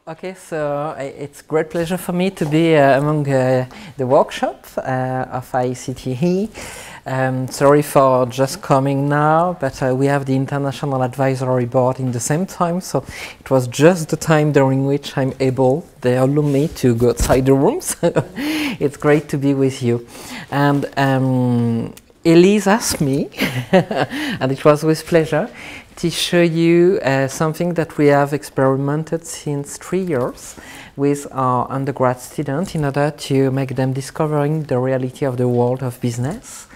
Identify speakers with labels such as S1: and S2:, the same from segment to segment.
S1: Okay, so it's a great pleasure for me to be among the workshop of ICTE. Sorry for just coming now, but we have the International Advisory Board in the same time, so it was just the time during which I'm able, they allow me to go outside the room, so it's great to be with you. And Elise asked me, and it was with pleasure, to show you something that we have experimented since 3 years with our undergrad students in order to make them discovering the reality of the world of business.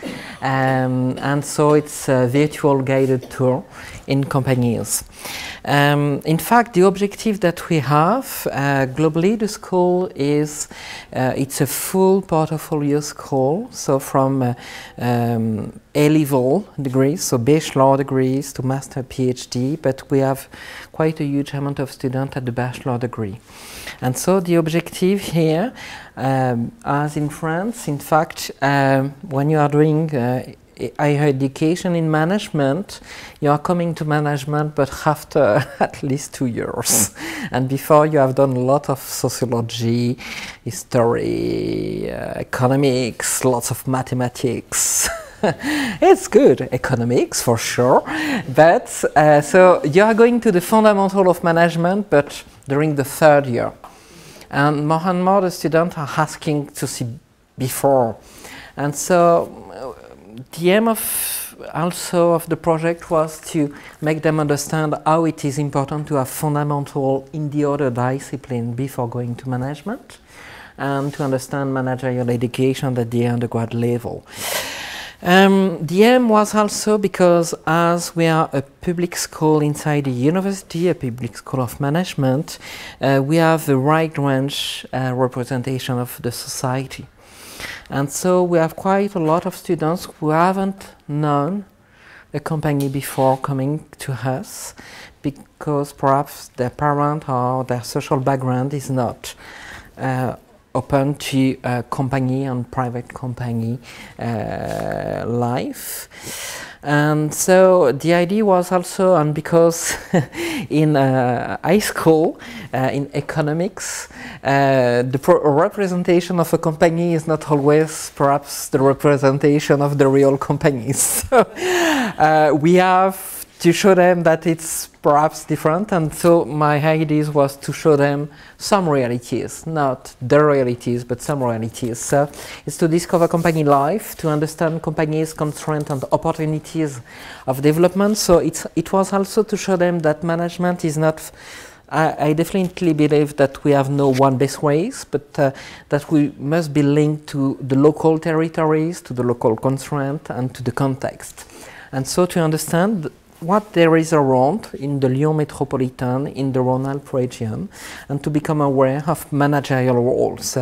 S1: And so it's a virtual guided tour in companies. In fact, the objective that we have globally, the school is, it's a full portfolio school, so from A-level degrees, so bachelor degrees to master PhD, but we have quite a huge amount of students at the bachelor degree. And so the objective here, as in France, in fact, when you are doing higher education in management, you are coming to management, but after at least 2 years. And before you have done a lot of sociology, history, economics, lots of mathematics. It's good, economics for sure, but so you are going to the fundamental of management, but during the 3rd year. And more the students are asking to see before. And so the aim also of the project was to make them understand how it is important to have fundamental in the other discipline before going to management, and to understand managerial education at the undergrad level. The aim was also because as we are a public school inside the university, a public school of management, we have a wide range representation of the society. And so we have quite a lot of students who haven't known a company before coming to us, because perhaps their parent or their social background is not open to company and private company life. And so the idea was also, and because in high school, in economics, the representation of a company is not always perhaps the representation of the real companies. So we have to show them that it's perhaps different, and so my idea was to show them some realities, not the realities, but some realities. So it's to discover company life, to understand companies' constraints and opportunities of development. So it was also to show them that management is not, I definitely believe that we have no one best ways, but that we must be linked to the local territories, to the local constraint, and to the context. And so to understand what there is around in the Lyon metropolitan, in the Rhône-Alpes region, and to become aware of managerial roles.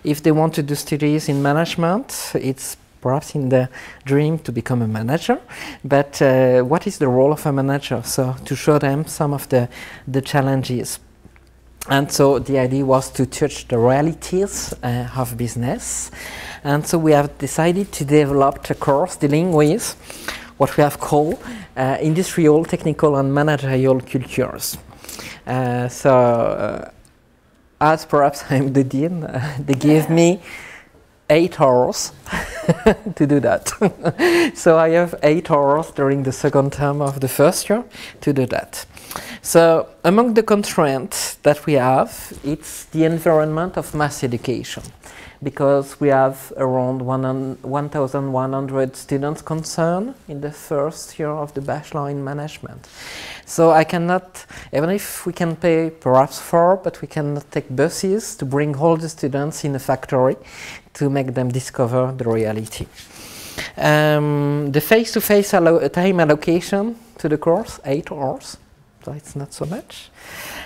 S1: If they want to do studies in management, it's perhaps in the dream to become a manager, but what is the role of a manager? So to show them some of the challenges. And so the idea was to touch the realities of business. And so we have decided to develop a course dealing with what we have called industrial, technical and managerial cultures. As perhaps I'm the dean, they gave me 8 hours to do that. So I have 8 hours during the 2nd term of the 1st year to do that. So among the constraints that we have, it's the environment of mass education, because we have around 1,100 students concerned in the 1st year of the bachelor in management. So I cannot, even if we can pay perhaps 4, but we cannot take buses to bring all the students in a factory to make them discover the reality. The face-to-face time allocation to the course, 8 hours, so it's not so much.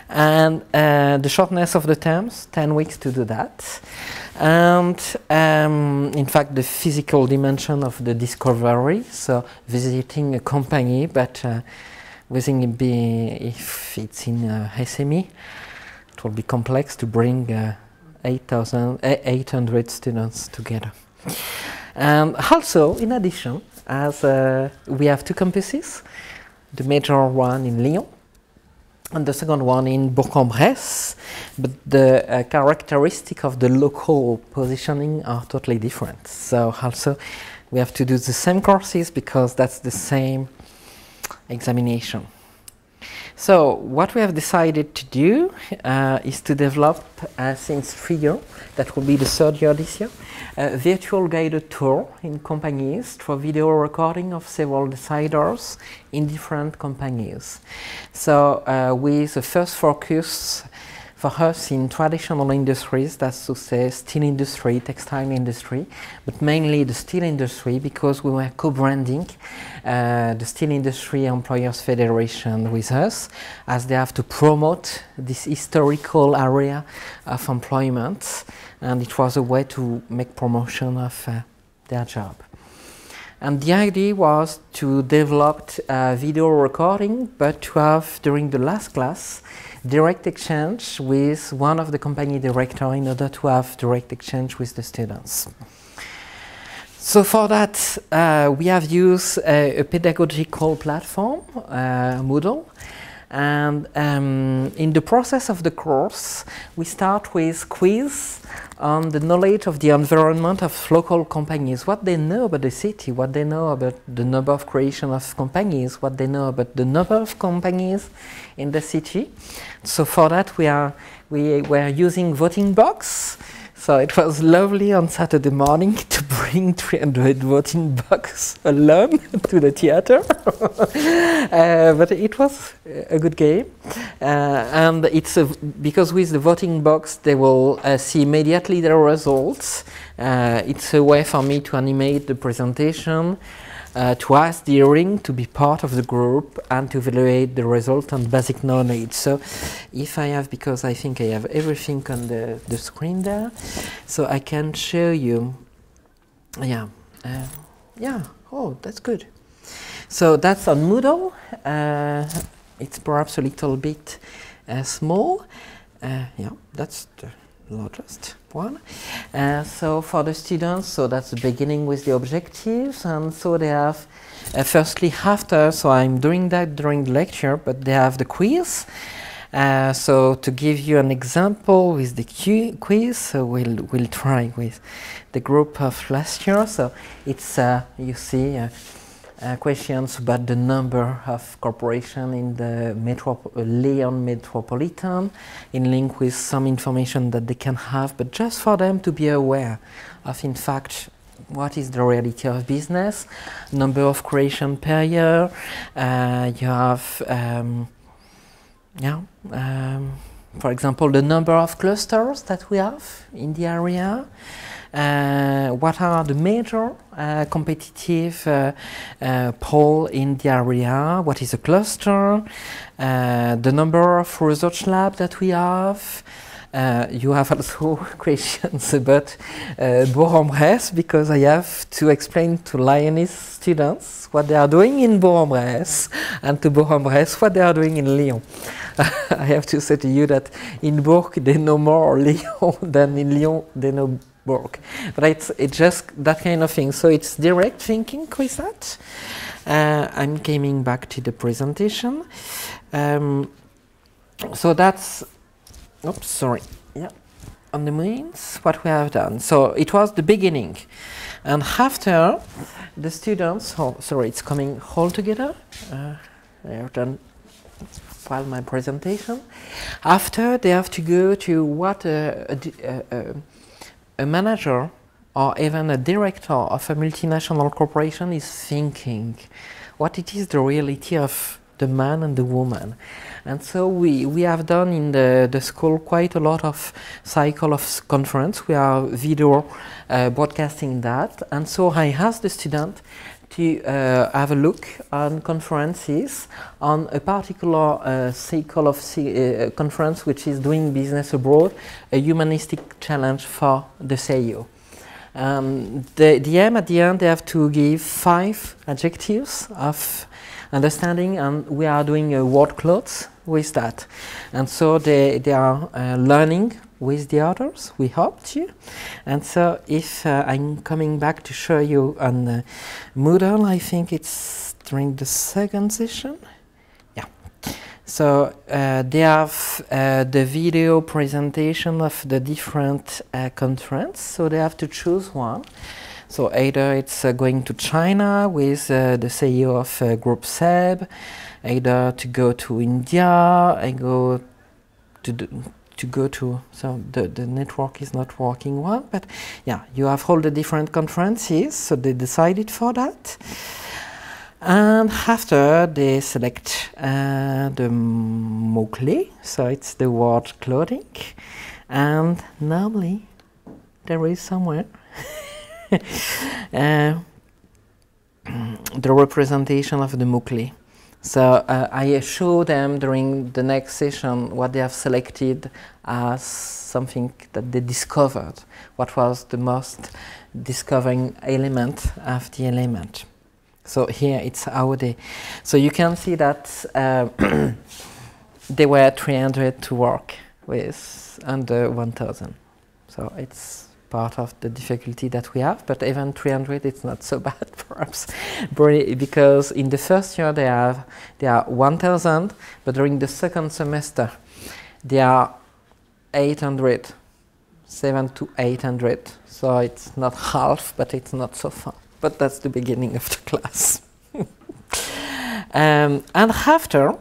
S1: And the shortness of the terms, 10 weeks to do that. And in fact the physical dimension of the discovery, so visiting a company, but if it's in SME, it will be complex to bring 800 students together. And also, in addition, as we have 2 campuses, the major one in Lyon, and the second one in Bourg-en-Bresse, but the characteristic of the local positioning are totally different. So also we have to do the same courses because that's the same examination. So what we have decided to do is to develop since 3 years, that will be the 3rd year this year, a virtual guided tour in companies through video recording of several deciders in different companies. So with the first focus for us in traditional industries, that's to say steel industry, textile industry, but mainly the steel industry because we were co-branding the Steel Industry Employers Federation with us, as they have to promote this historical area of employment, and it was a way to make promotion of their job. And the idea was to develop video recording, but to have, during the last class, direct exchange with one of the company director in order to have direct exchange with the students. So for that, we have used a pedagogical platform, Moodle, and in the process of the course, we start with quiz on the knowledge of the environment of local companies, what they know about the city, what they know about the number of creation of companies, what they know about the number of companies in the city. So for that, we were using voting box. So it was lovely on Saturday morning to bring 300 voting box alone to the theater. But it was a good game. And it's because with the voting box, they will see immediately the results. It's a way for me to animate the presentation, to ask the hearing to be part of the group and to evaluate the result on basic knowledge. So if I have, because I think I have everything on the screen there, so I can show you, yeah, oh, that's good. So that's on Moodle. It's perhaps a little bit small. Yeah, that's the largest one. So for the students, so that's the beginning with the objectives, and so they have firstly after, so I'm doing that during the lecture, but they have the quiz. So to give you an example with the quiz, so we'll try with the group of last year. So it's you see questions about the number of corporations in the Lyon metropolitan, in link with some information that they can have, but just for them to be aware of, in fact, what is the reality of business, number of creation per year. You have, for example, the number of clusters that we have in the area. What are the major competitive pole in the area? What is a cluster? The number of research labs that we have. You have also questions about Bourg-en-Bresse, because I have to explain to Lyonese students what they are doing in Bourg-en-Bresse, and to Bourg-en-Bresse what they are doing in Lyon. I have to say to you that in Bourg they know more Lyon than in Lyon they know Bourg. But it's just that kind of thing. So it's direct thinking with that. I'm coming back to the presentation. So that's, oops, sorry. Yeah, on the means, what we have done. So it was the beginning. And after, the students, oh, sorry, it's coming all together. I have done while my presentation. After, they have to go to what a manager or even a director of a multinational corporation is thinking, what it is the reality of the man and the woman. And so we have done in the school quite a lot of cycle of conference. We are video broadcasting that, and so I asked the student to have a look on conferences on a particular cycle of conference which is doing business abroad, a humanistic challenge for the CEO. The aim at the end, they have to give 5 adjectives of understanding, and we are doing a word clouds with that. And so they are learning with the others, we hope to. And so if I'm coming back to show you on Moodle, I think it's during the second session. Yeah. So they have the video presentation of the different conference, so they have to choose one. So either it's going to China with the CEO of Group SEB, either to go to India, and go to so the network is not working well, but yeah, you have all the different conferences, so they decided for that. And after they select the mots-clés, so it's the word clothing, and normally there is somewhere the representation of the mots-clés. So I show them during the next session what they have selected as something that they discovered, what was the most discovering element of the element. So here it's how they, so you can see that there were 300 to work with under 1,000. So it's part of the difficulty that we have, but even 300 it's not so bad perhaps, because in the first year they are 1,000, but during the second semester they are 800, 700 to 800. So it's not half, but it's not so far. But that's the beginning of the class. And after,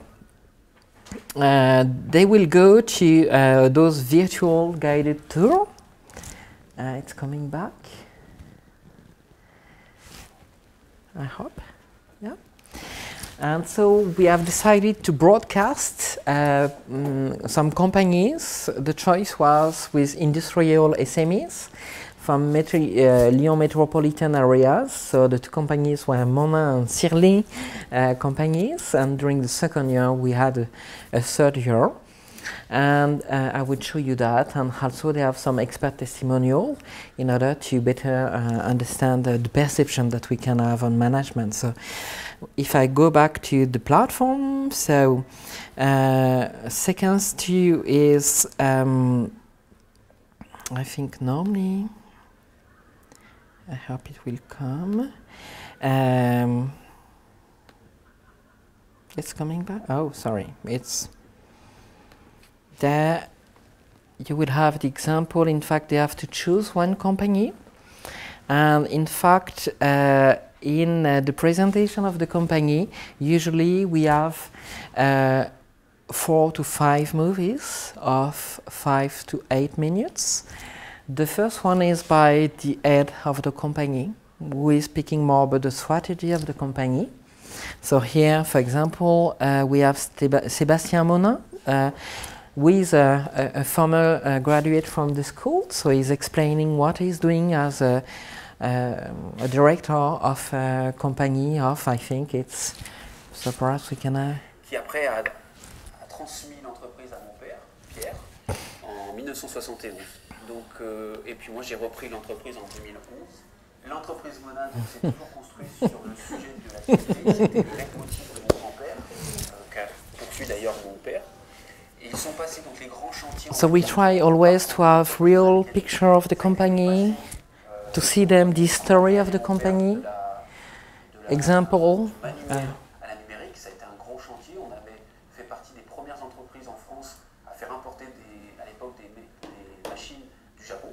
S1: they will go to those virtual guided tours. It's coming back, I hope. Yeah. And so we have decided to broadcast some companies. The choice was with industrial SMEs from Lyon metropolitan areas. So the two companies were Moulin and Cirly companies, and during the second year we had a third year. And I will show you that, and also they have some expert testimonial in order to better understand the perception that we can have on management. So if I go back to the platform, so sequence 2 is, I think normally, I hope it will come. It's coming back. Oh, sorry. It's there. You will have the example. In fact, they have to choose one company, and in fact, in the presentation of the company, usually we have 4 to 5 movies of 5 to 8 minutes. The first one is by the head of the company, who is speaking more about the strategy of the company. So here, for example, we have Sébastien Monin, who is a former graduate from the school. So he's explaining what he's doing as a director of a company of, I think it's, so perhaps we can...
S2: Qui après a transmis l'entreprise à mon père, Pierre, en 1971. Donc, et puis moi j'ai repris l'entreprise en 2011. L'entreprise Moulin s'est toujours construite sur le sujet de l'activité. C'était le leitmotiv de mon grand-père, qu'a poursuivi d'ailleurs mon père. Et ils sont passés donc les grands chantiers.
S1: So we try always to have real picture of the company, to see them the story of the company. Example.
S2: À la numérique, ça a été un gros chantier. On avait fait partie des premières entreprises en France à faire importer à l'époque des machines du Japon.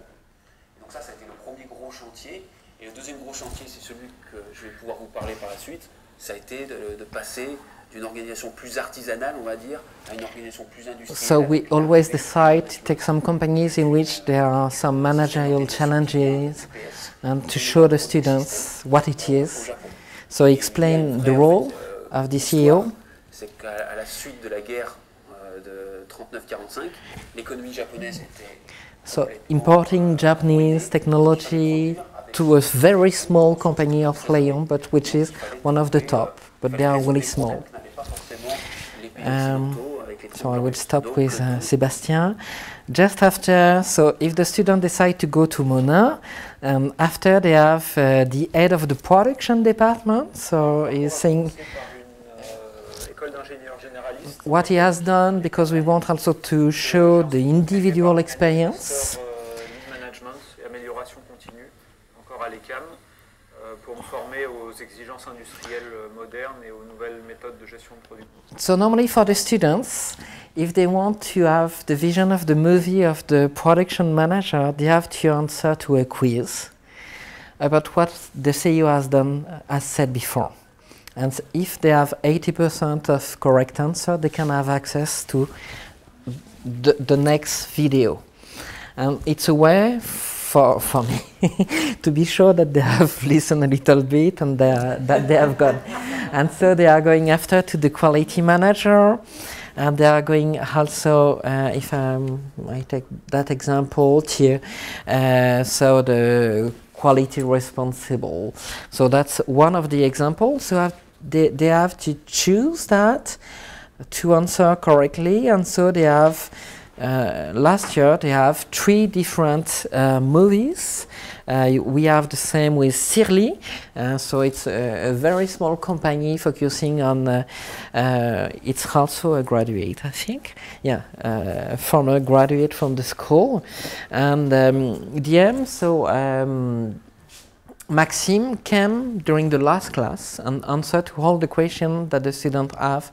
S2: Et donc ça a été le premier gros chantier. Et le deuxième gros chantier, c'est celui que je vais pouvoir vous parler par la suite. Ça a été de passer d'une organisation plus artisanale, on va dire, à une organisation plus industrielle.
S1: So we always decide to take some companies in which there are some managerial challenges and to show the students what it is. So explain the role of the CEO.
S2: C'est qu'à la suite de la guerre de 39-45, l'économie japonaise était...
S1: So importing Japanese technology to a very small company of Lyon, but which is one of the top, but they are really small. So I will stop with Sébastien. Just after, so if the student decide to go to Moulin, after they have the head of the production department, so he's saying what he has done, because we want also to show the individual experience.
S3: pour me former aux exigences industrielles modernes et aux nouvelles méthodes de gestion de production.
S1: So normally for the students, if they want to have the vision of the movie of the production manager, they have to answer to a quiz about what the CEO has said before. And if they have 80% of correct answer, they can have access to the next video. And it's a way for me to be sure that they have listened a little bit and that they have got. And so they are going after to the quality manager, and they are going also, if I take that example here, so the quality responsible. So that's one of the examples. So they have to choose that to answer correctly, and so they have last year they have 3 different movies. We have the same with Sirli, so it's a very small company focusing on, it's also a graduate, I think, yeah, former graduate from the school, and DM, so Maxime came during the last class and answered to all the questions that the students have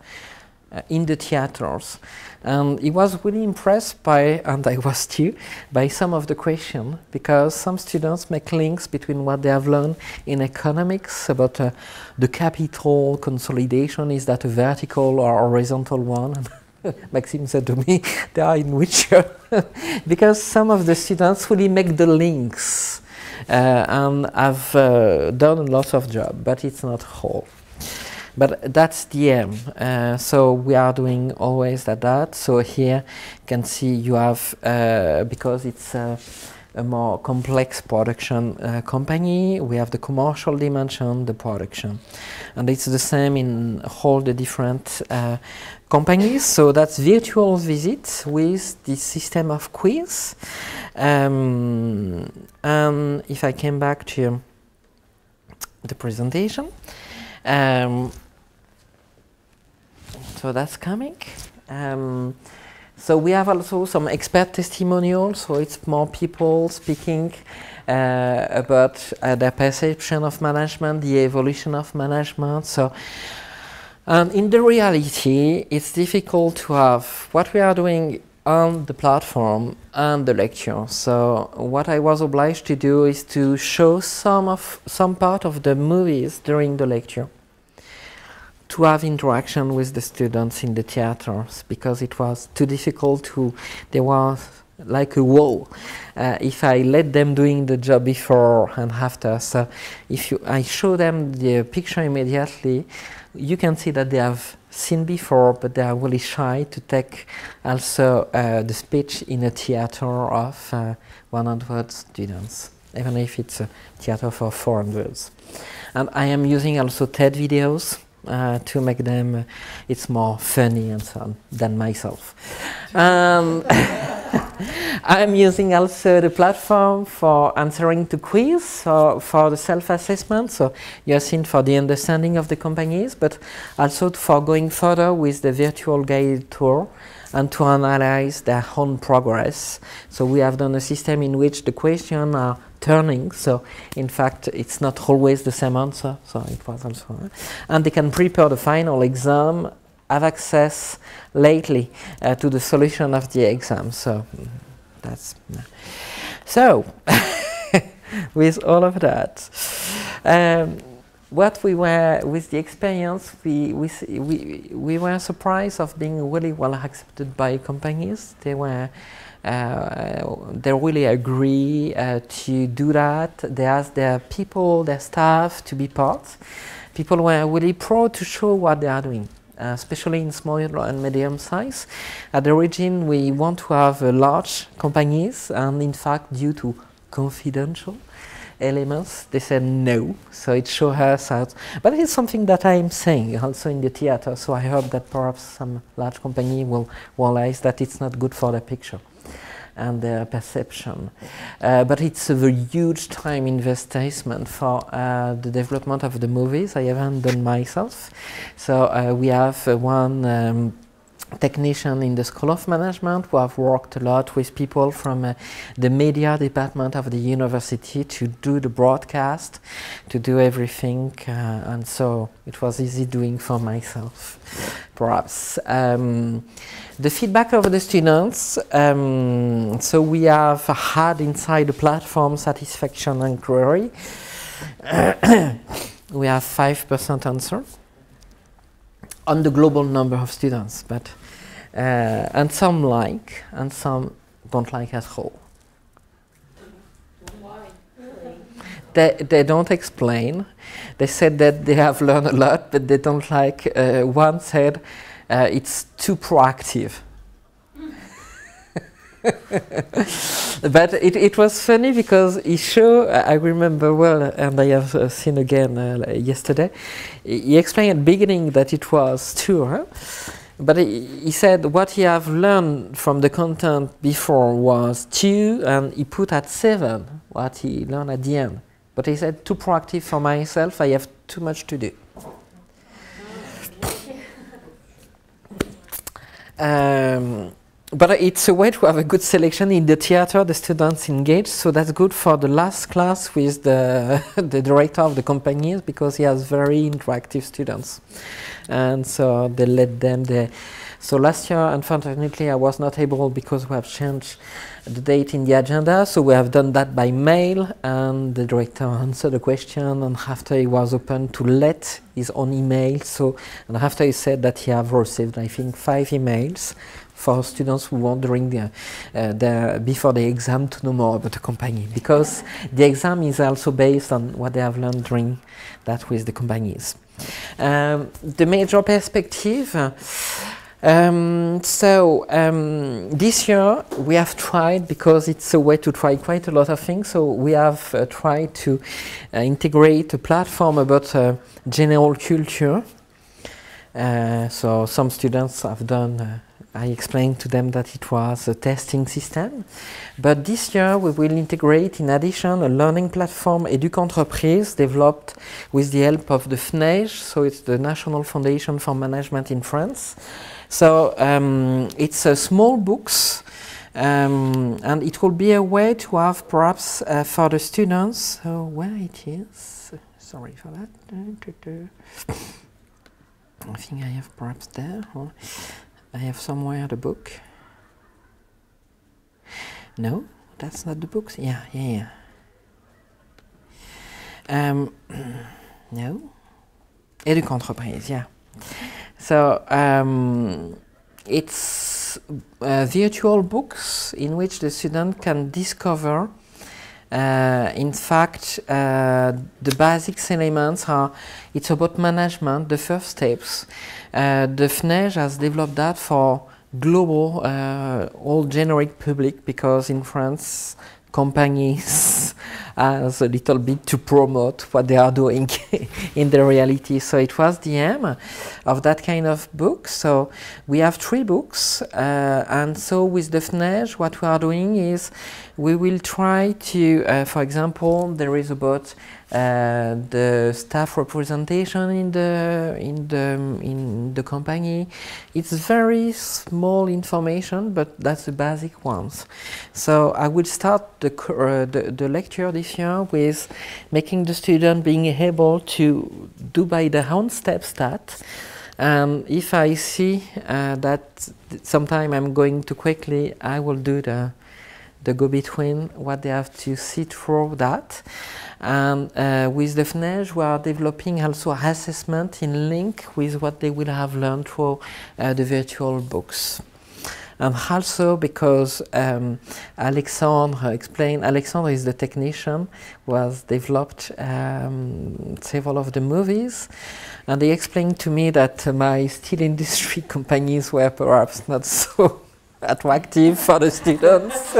S1: in the theaters. And he was really impressed by, and I was too, by some of the questions, because some students make links between what they have learned in economics about the capital consolidation, is that a vertical or horizontal one? Maxime said to me, they are in which year? Because some of the students really make the links and have done a lot of job, but it's not whole. But that's the aim. So we are doing always that. So here you can see you have, because it's a more complex production company, we have the commercial dimension, the production. And it's the same in all the different companies. So that's virtual visits with this system of quiz. And if I came back to the presentation, so that's coming. So we have also some expert testimonials, so it's more people speaking about their perception of management, the evolution of management. So in the reality, it's difficult to have what we are doing on the platform and the lecture. So what I was obliged to do is to show some part of the movies during the lecture, to have interaction with the students in the theaters, because it was too difficult to, there was like a wall if I let them doing the job before and after. So if I show them the picture immediately, you can see that they have seen before, but they are really shy to take also the speech in a theater of 100 students, even if it's a theater for 400. And I am using also TED videos to make them, it's more funny and so on than myself. I'm using also the platform for answering to quiz, for the self-assessment, so you have seen for the understanding of the companies, but also for going further with the virtual guided tour and to analyze their own progress. So we have done a system in which the questions are turning, so in fact it's not always the same answer, so it was also, and they can prepare the final exam, have access lately to the solution of the exam. So that's so with all of that, what we were with the experience, we were surprised of being really well accepted by companies. They really agree to do that. They ask their people, their staff to be part. People were really proud to show what they are doing, especially in small and medium size. At the origin, we want to have large companies, and in fact, due to confidential elements, they said no. So it shows us out. But it's something that I'm saying also in the theater. So I hope that perhaps some large company will realize that it's not good for the picture and their perception. But it's a very huge time investment for the development of the movies. I haven't done myself. So we have one technician in the School of Management who have worked a lot with people from the media department of the university to do the broadcast, to do everything, and so it was easy doing for myself, perhaps. The feedback of the students, so we have had inside the platform satisfaction inquiry. We have 5% answer on the global number of students, but and some like and some don't like at all. They don't explain. They said that they have learned a lot, but they don't like. One said it's too proactive. But it was funny because he showed, I remember well, and I have seen again yesterday, he explained at the beginning that it was 2, huh? But he said what he have learned from the content before was 2, and he put at 7 what he learned at the end. But he said too proactive for myself, I have too much to do. But it's a way to have a good selection in the theater, the students engaged, so that's good for the last class with the, the director of the companies, because he has very interactive students. And so they let them, so last year, unfortunately, I was not able because we have changed the date in the agenda, so we have done that by mail, and the director answered the question, and after he was open to let his own email, so, and after he said that he have received, I think, 5 emails for students who want during before the exam to know more about the company, because the exam is also based on what they have learned during that with the companies. The major perspective, this year we have tried, because it's a way to try quite a lot of things, so we have tried to integrate a platform about general culture. So some students have done I explained to them that it was a testing system. But this year we will integrate, in addition, a learning platform Éduc-Entreprise developed with the help of the FNEJ, so it's the National Foundation for Management in France. So it's small books, and it will be a way to have perhaps for the students, so where it is, sorry for that, I think I have perhaps there, or I have somewhere the book. No, that's not the books. Yeah. No, Éduc-Entreprise. Yeah. So it's virtual books in which the student can discover. In fact, the basic elements are, it's about management, the first steps. The FNEJ has developed that for global, all generic public, because in France, companies has a little bit to promote what they are doing in the reality. So it was the aim of that kind of book. So we have 3 books, and so with the FNEJ, what we are doing is we will try to, for example, there is about the staff representation in the company. It's very small information, but that's the basic ones. So I will start the lecture this year with making the student being able to do by their own steps that. If I see that sometime I'm going too quickly, I will do the go-between, what they have to see through that. And with the FNEJ, we are developing also assessment in link with what they will have learned through the virtual books. And also because Alexandre explained, Alexandre is the technician who has developed several of the movies, and he explained to me that my steel industry companies were perhaps not so attractive for the students.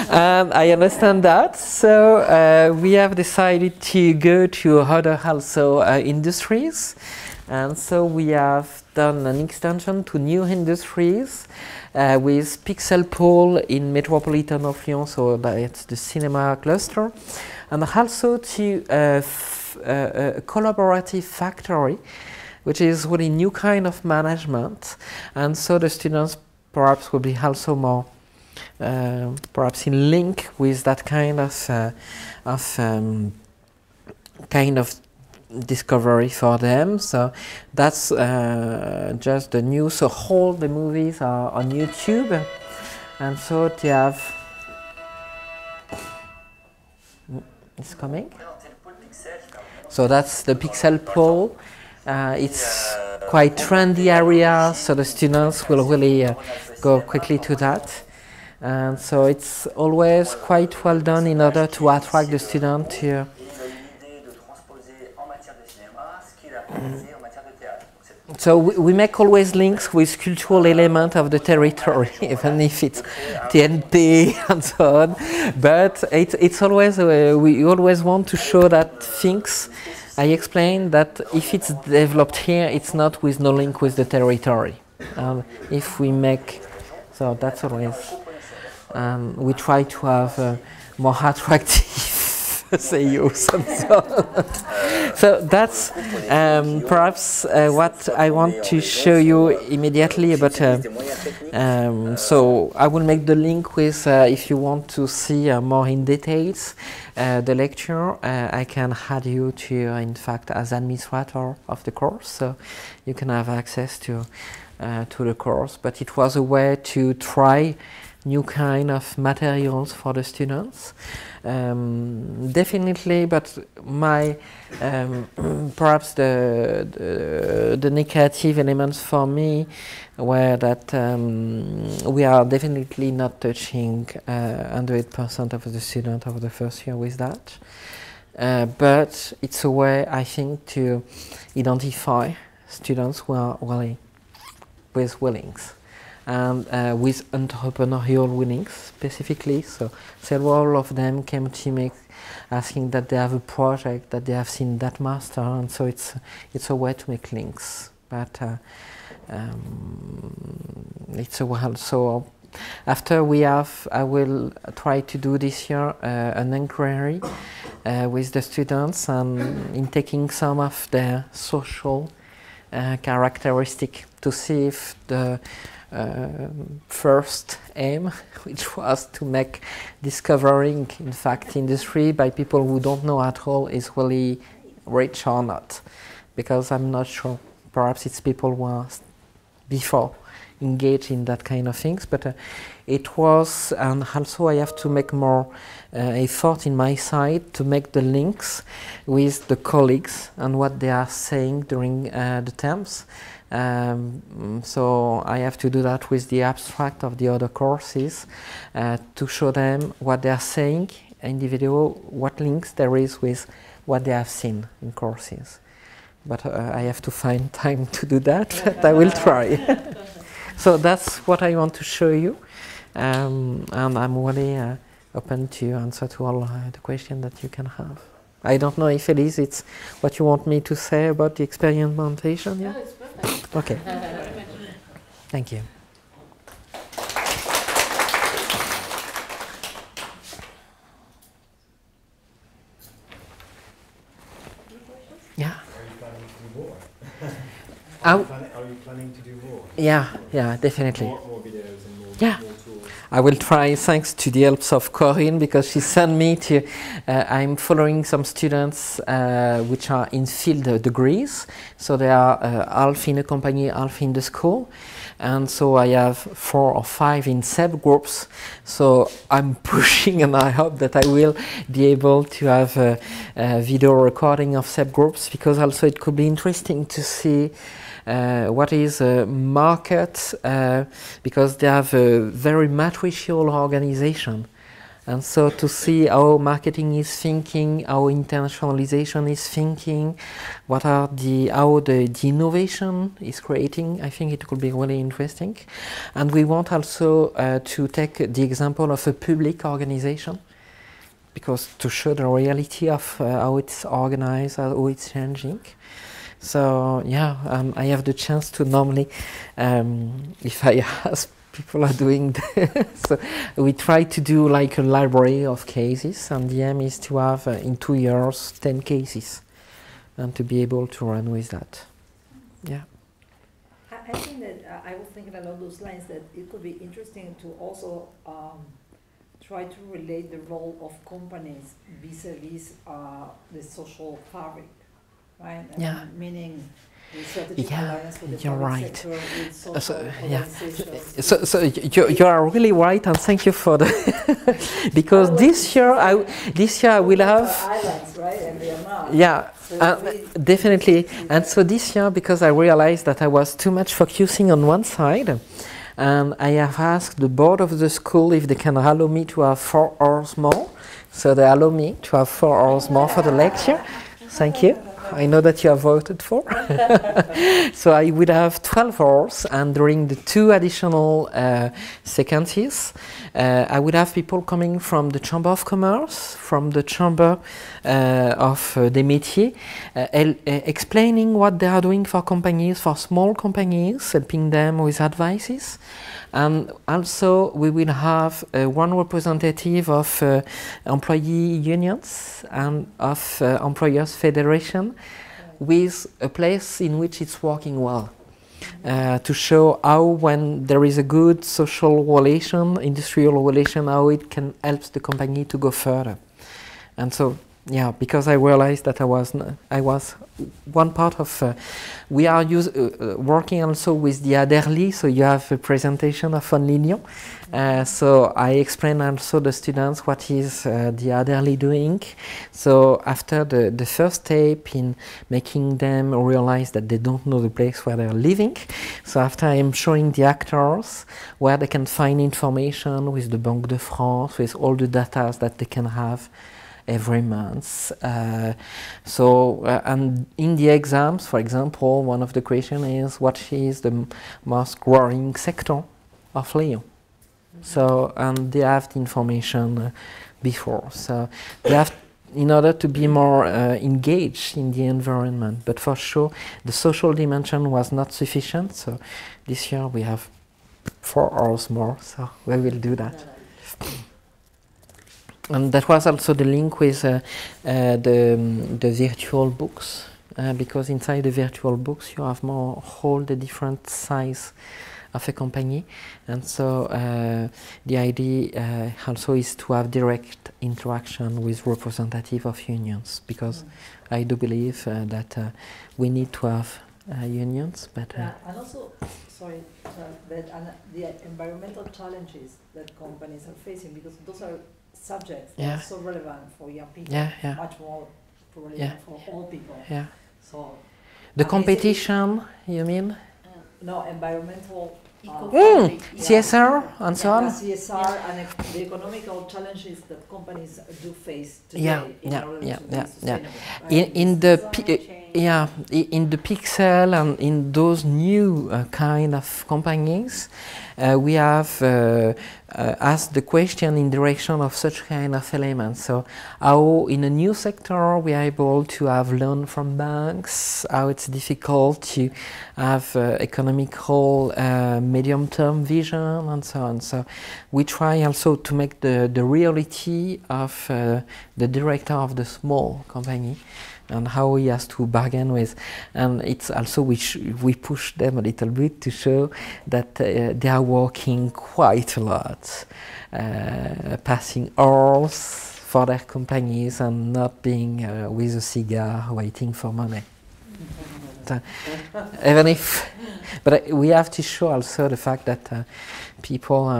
S1: And I understand that, so we have decided to go to other also industries, and so we have done an extension to new industries with Pixel Pool in Metropolitan of Lyon, so that's the cinema cluster, and also to a collaborative factory which is really new kind of management, and so the students perhaps will be also more perhaps in link with that kind of discovery for them. So that's just the news. So all the movies are on YouTube, and so they have. It's coming. So that's the pixel pole. It's quite trendy area, so the students will really go quickly to that. And so it's always quite well done in order to attract the student to. So we make always links with cultural element of the territory, even if it's TNT and so on. But it's always, we always want to show that things, I explained that if it's developed here, it's not with no link with the territory. If we make, so that's always, we try to have more attractive CEOs and so on. So that's perhaps what I want to show you immediately. But so I will make the link with if you want to see more in details the lecture. I can add you to, in fact, as administrator of the course, so you can have access to the course. But it was a way to try new kind of materials for the students. Definitely, but my perhaps the negative elements for me were that we are definitely not touching 100% of the students of the first year with that. But it's a way, I think, to identify students who are really with willings. And with entrepreneurial winnings specifically, so several of them came to me asking that they have a project, that they have seen that master, and so it's a way to make links. But it's a while. So after we have, I will try to do this year an inquiry with the students and in taking some of their social characteristics to see if the first aim, which was to make discovering, in fact, industry by people who don't know at all is really rich or not. Because I'm not sure, perhaps it's people who are before engaged in that kind of things, but it was, and also I have to make more effort in my side to make the links with the colleagues and what they are saying during the terms. So I have to do that with the abstract of the other courses to show them what they are saying individual, what links there is with what they have seen in courses. But I have to find time to do that, but I will try. So that's what I want to show you, and I'm really open to answer to all the questions that you can have. I don't know if Elise, it's what you want me to say about the experimentation, yeah?
S4: No, it's perfect.
S1: Okay. Thank you. Yeah. Are you planning to do more? Yeah, definitely.
S5: More videos and more,
S1: yeah.
S5: More tools.
S1: I will try, thanks to the help of Corinne, because she sent me to, I'm following some students which are in field degrees. So they are half in a company, half in the school. And so I have 4 or 5 in subgroups. So I'm pushing, and I hope that I will be able to have a video recording of subgroups, because also it could be interesting to see what is a market, because they have a very matricial organization. And so to see how marketing is thinking, how internationalization is thinking, what are how the innovation is creating, I think it could be really interesting. And we want also to take the example of a public organization, because to show the reality of how it's organized, how it's changing. So yeah, I have the chance to normally, if I ask, people are doing this. So we try to do like a library of cases, and the aim is to have in 2 years 10 cases, and to be able to run with that. Yeah.
S4: I think that I was thinking along those lines that it could be interesting to also try to relate the role of companies vis-a-vis the social fabric, right?
S1: Yeah.
S4: Meaning the strategic alliance with the
S1: you're
S4: public
S1: right.
S4: sector, with social organizations.
S1: So you are really right, and thank you for the because this year I will have
S4: islands, right? And they are not.
S1: Yeah,
S4: So
S1: definitely. And so this year, because I realized that I was too much focusing on one side, and I have asked the board of the school if they can allow me to have 4 hours more. So they allow me to have 4 hours more for the lecture. Thank you. I know that you have voted for. So I would have 12 hours, and during the 2 additional sequences, I would have people coming from the Chamber of Commerce, from the Chamber of des Métiers, explaining what they are doing for companies, for small companies, helping them with advices. And also we will have one representative of employee unions and of employers federation with a place in which it's working well. To show how when there is a good social relation, industrial relation, how it can help the company to go further. And so, yeah, because I realized that I was one part of, we are working also with the Aderly, so you have a presentation of on Lyon. So I explain also the students what is the Aderly doing. So after the first step in making them realize that they don't know the place where they're living, so after I'm showing the actors where they can find information with the Banque de France, with all the data that they can have every month. And in the exams, for example, one of the questions is what is the most growing sector of Lyon? So, and they have the information before. So they have, in order to be more engaged in the environment. But for sure, the social dimension was not sufficient. So this year we have 4 hours more. So we will do that. And that was also the link with the virtual books, because inside the virtual books you have more all the different size of a company, and so the idea also is to have direct interaction with representative of unions, because I do believe that we need to have unions, but
S4: and also, sorry, but the environmental challenges that companies are facing, because those are subjects that are so relevant for young people, much more relevant for all people. Yeah. So
S1: the competition, you mean?
S4: No, environmental,
S1: CSR and so on.
S4: CSR and the economical challenges that companies do face today in order to be sustainable. Right? In the pixel and in those new kind of companies, we have asked the question in direction of such kind of elements. So how in a new sector we are able to have loan from banks, how it's difficult to have economical medium-term vision and so on. So we try also to make the reality of the director of the small company and how he has to bargain with, and it's also we push them a little bit to show that they are working quite a lot, passing hours for their companies and not being with a cigar waiting for money. Even if, but we have to show also the fact that people,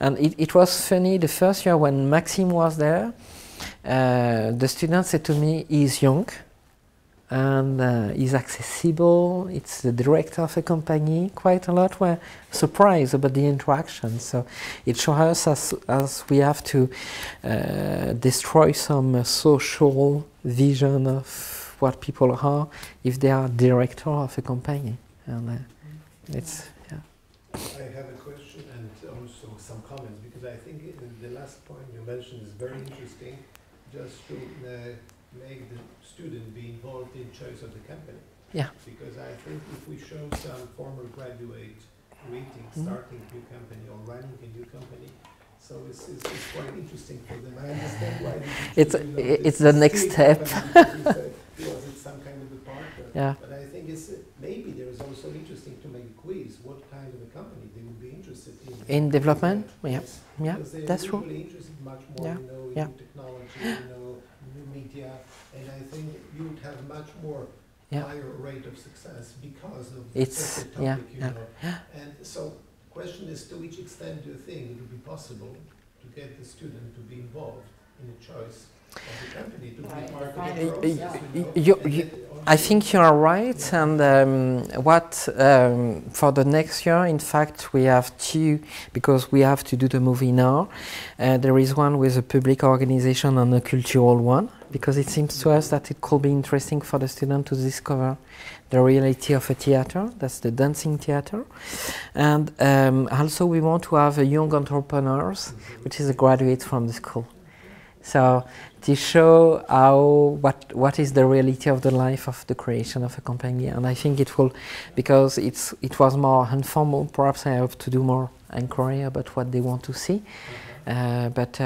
S4: and it was funny the first year when Maxime was there. The student said to me, he's young and he's accessible, it's the director of a company. Quite a lot were surprised about the interaction. So it shows us as we have to destroy some social vision of what people are if they are director of a company. And it's,
S5: I have a question and also some comments, because I think the last point you mentioned is very interesting, just to make the student be involved in choice of the company.
S1: Yeah.
S5: Because I think if we show some former graduate waiting, starting a new company or running a new company, so it's quite interesting for them. I understand why
S1: it's the next step.
S5: Was it some kind of a partner?
S1: Yeah.
S5: But I think it's maybe there is also interesting to make a quiz. What kind of a company they would be interested in?
S1: In development, yeah,
S5: Yes,
S1: yeah,
S5: because they're
S1: that's true.
S5: usually interested much more,
S1: Yeah,
S5: you know, in
S1: yeah.
S5: new technology, you know, new media, and I think you would have much more
S1: Yeah.
S5: higher rate of success because of
S1: It's
S5: such a topic,
S1: yeah,
S5: you
S1: yeah,
S5: know.
S1: yeah.
S5: And so, question is, to which extent do you think it would be possible to get the student to be involved in the choice of the company, to be part of the process?
S1: I think you are right, and for the next year, in fact, we have two, because we have to do the movie now. There is one with a public organization and a cultural one, because it seems to us that it could be interesting for the student to discover the reality of a theater, that's the dancing theater. And also we want to have a young entrepreneurs, which is a graduate from the school. So to show what is the reality of the life of the creation of a company, and I think it will, because it was more informal. Perhaps I have to do more inquiry about what they want to see, but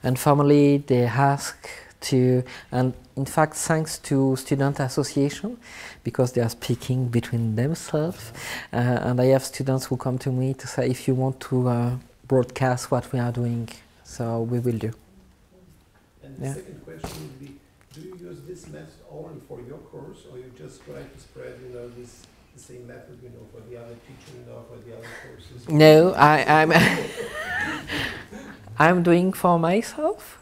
S1: informally they ask to, and in fact thanks to student association, because they are speaking between themselves, and I have students who come to me to say, if you want to broadcast what we are doing, so we will do.
S5: And the second question would be, do you use this method only for your course, or you just try to spread, you know, the same method, you know, for the other teaching, you know, for the other courses?
S1: No, I'm doing for myself.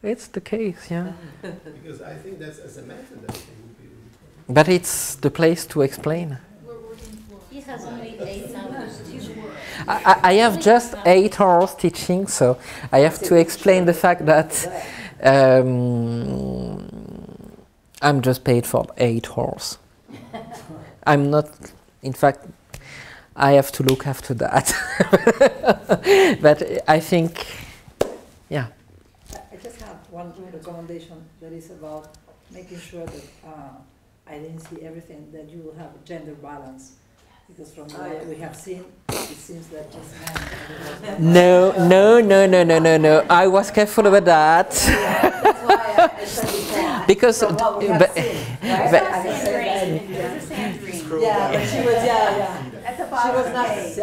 S1: It's the case, yeah.
S5: Because I think that's, as a method, I think would be really important.
S1: But it's the place to explain.
S6: He has only 8 hours teaching.
S1: I have just 8 hours teaching, so I have to explain the fact that I'm just paid for 8 hours. I'm not, in fact, I have to look after that. But I think, yeah.
S7: I just have one recommendation that is about making sure that I didn't see everything, that you will have a gender balance. Because from what we have seen, it seems that just men.
S1: No. I was careful about that.
S7: Yeah, that's why I said before.
S1: Because
S7: from what we have seen, right? Yeah, but she was,
S6: At the bottom.
S7: she was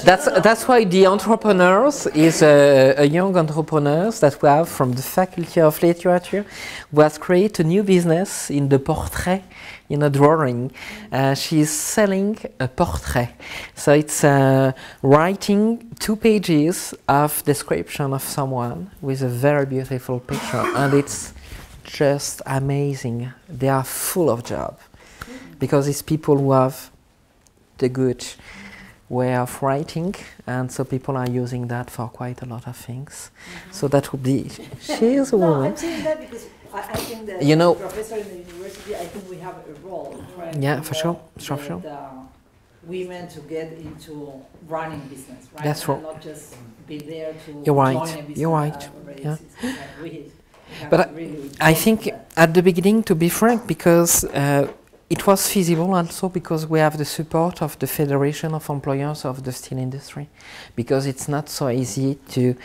S7: not.
S1: that's why the entrepreneurs is a young entrepreneurs that we have from the Faculty of Literature, who has created a new business in the portrait, in a drawing. She's selling a portrait. So it's writing 2 pages of description of someone with a very beautiful picture, and it's just amazing. They are full of job, because it's people who have the good way of writing, and so people are using that for quite a lot of things. So that would be, she is a
S7: No,
S1: woman.
S7: I'm saying that because I think that
S1: You know,
S7: as a professor in the university, I think we have a role. Right?
S1: Yeah, for sure, sure.
S7: Women to get into running business, right?
S1: That's true.
S7: And not just be there to
S1: You're right,
S7: join a business.
S1: you're right, yeah.
S7: We have
S1: But
S7: to really
S1: I
S7: work
S1: think
S7: on that.
S1: at the beginning, to be frank, because it was feasible also because we have the support of the Federation of Employers of the Steel Industry, because it's not so easy to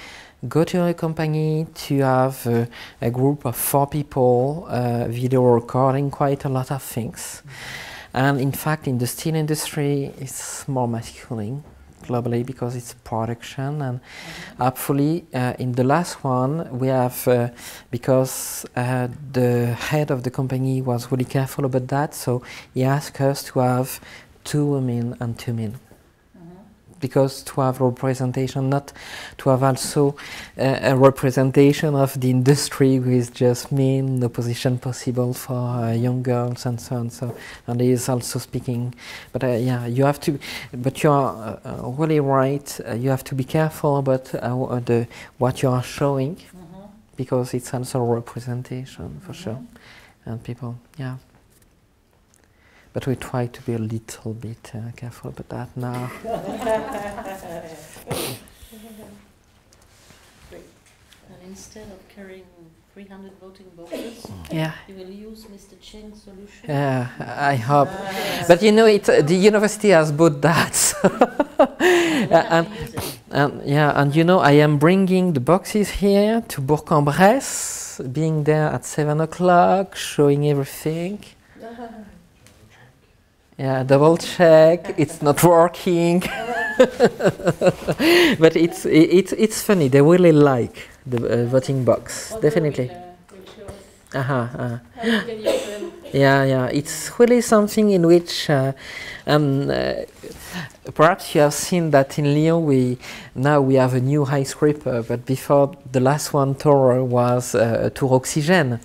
S1: go to a company, to have a group of 4 people, video recording quite a lot of things. And in fact, in the steel industry, it's more masculine globally because it's production. And hopefully, in the last one, we have, because the head of the company was really careful about that, so he asked us to have 2 women and 2 men. Because to have representation, not to have also a representation of the industry with just men, no position possible for young girls and so on. So, and he is also speaking. But yeah, you have to. But you are really right. You have to be careful about what you are showing, because it's also representation for sure, and people, yeah. But we try to be a little bit careful about that now.
S6: And instead of carrying 300 voting boxes,
S1: Yeah.
S6: you will use Mr. Cheng's solution.
S1: Yeah, I hope. But you know, the university has bought that. And you know, I am bringing the boxes here to Bourg-en-Bresse, being there at 7 o'clock, showing everything. Yeah, double check. It's not working. But it's funny. They really like the voting box.
S8: Although
S1: Definitely.
S8: We'll show us how you can use them.
S1: Yeah. It's really something in which perhaps you have seen that in Lyon now we have a new high scraper, but before the last one tower was a tour oxygène,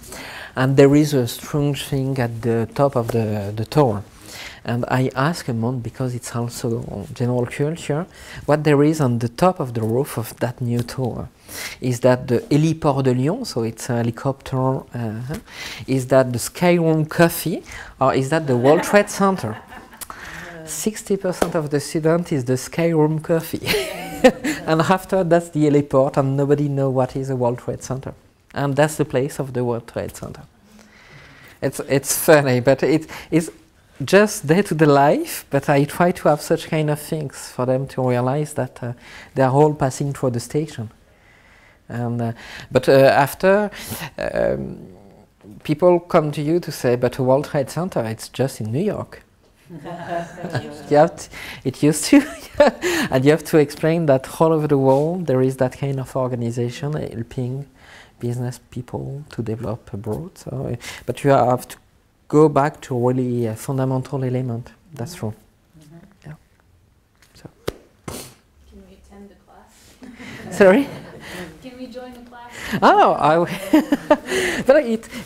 S1: and there is a strong thing at the top of the tower. And I asked a monk, because it's also general culture, what there is on the top of the roof of that new tower. Is that the héliport de Lyon, so it's a helicopter, is that the Skyroom Coffee, or is that the World Trade Center? 60% of the student is the Skyroom Coffee. And after that's the heliport, and nobody knows what is a World Trade Center. And that's the place of the World Trade Center. It's funny, but it's just day-to-day life, but I try to have such kind of things for them to realize that they are all passing through the station. And, but after, people come to you to say, but the World Trade Center, it's just in New York. It used to, and you have to explain that all over the world there is that kind of organization helping business people to develop abroad. So, but you have to go back to really a fundamental element. That's true. Yeah. So.
S8: Can we attend the class?
S1: Sorry?
S8: Can we join the class?
S1: Oh, but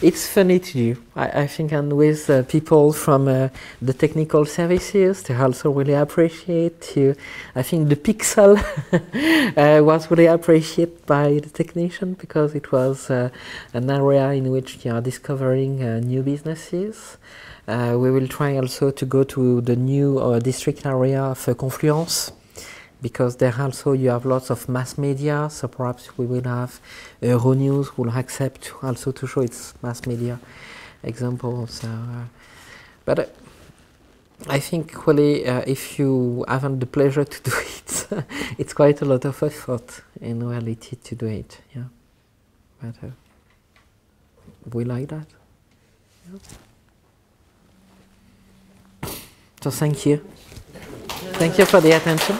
S1: it's funny to do. I think, and with people from the technical services, they also really appreciate you. I think the pixel was really appreciated by the technician, because it was an area in which you are discovering new businesses. We will try also to go to the new district area of Confluence, because there also you have lots of mass media, so perhaps we will have Euronews will accept also to show its mass media examples. But I think really if you haven't the pleasure to do it, it's quite a lot of effort in reality to do it. Yeah, but we like that. Yeah. So thank you. Thank you for the attention.